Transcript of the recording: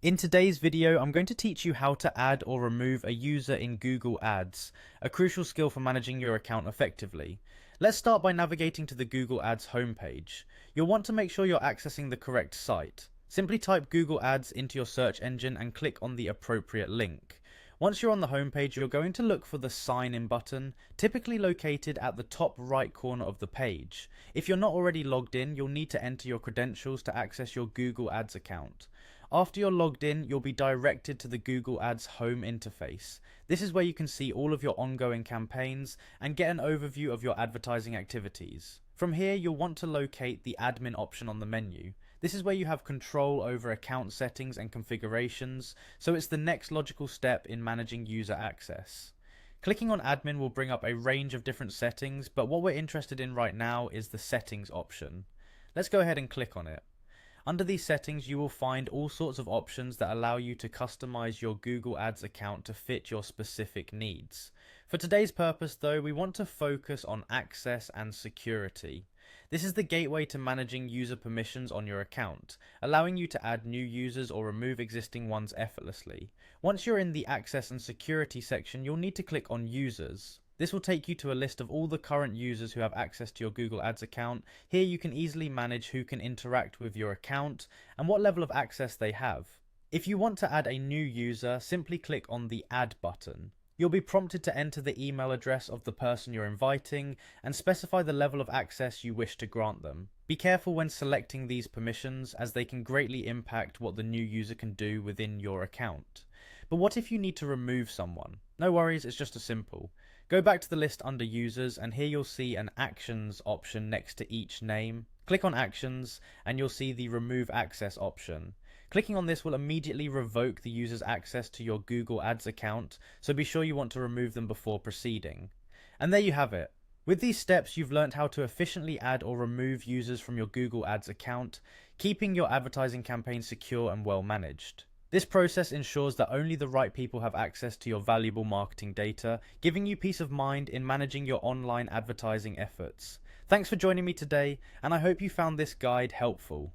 In today's video, I'm going to teach you how to add or remove a user in Google Ads, a crucial skill for managing your account effectively. Let's start by navigating to the Google Ads homepage. You'll want to make sure you're accessing the correct site. Simply type Google Ads into your search engine and click on the appropriate link. Once you're on the homepage, you're going to look for the Sign In button, typically located at the top right corner of the page. If you're not already logged in, you'll need to enter your credentials to access your Google Ads account. After you're logged in, you'll be directed to the Google Ads home interface. This is where you can see all of your ongoing campaigns and get an overview of your advertising activities. From here, you'll want to locate the admin option on the menu. This is where you have control over account settings and configurations, so it's the next logical step in managing user access. Clicking on admin will bring up a range of different settings, but what we're interested in right now is the settings option. Let's go ahead and click on it. Under these settings, you will find all sorts of options that allow you to customize your Google Ads account to fit your specific needs. For today's purpose though, we want to focus on access and security. This is the gateway to managing user permissions on your account, allowing you to add new users or remove existing ones effortlessly. Once you're in the access and security section, you'll need to click on users. This will take you to a list of all the current users who have access to your Google Ads account. Here you can easily manage who can interact with your account and what level of access they have. If you want to add a new user, simply click on the Add button. You'll be prompted to enter the email address of the person you're inviting and specify the level of access you wish to grant them. Be careful when selecting these permissions, as they can greatly impact what the new user can do within your account. But what if you need to remove someone? No worries, it's just as simple. Go back to the list under users, and here you'll see an actions option next to each name. Click on actions and you'll see the remove access option. Clicking on this will immediately revoke the user's access to your Google Ads account, so be sure you want to remove them before proceeding. And there you have it. With these steps, you've learned how to efficiently add or remove users from your Google Ads account, keeping your advertising campaign secure and well managed. This process ensures that only the right people have access to your valuable marketing data, giving you peace of mind in managing your online advertising efforts. Thanks for joining me today, and I hope you found this guide helpful.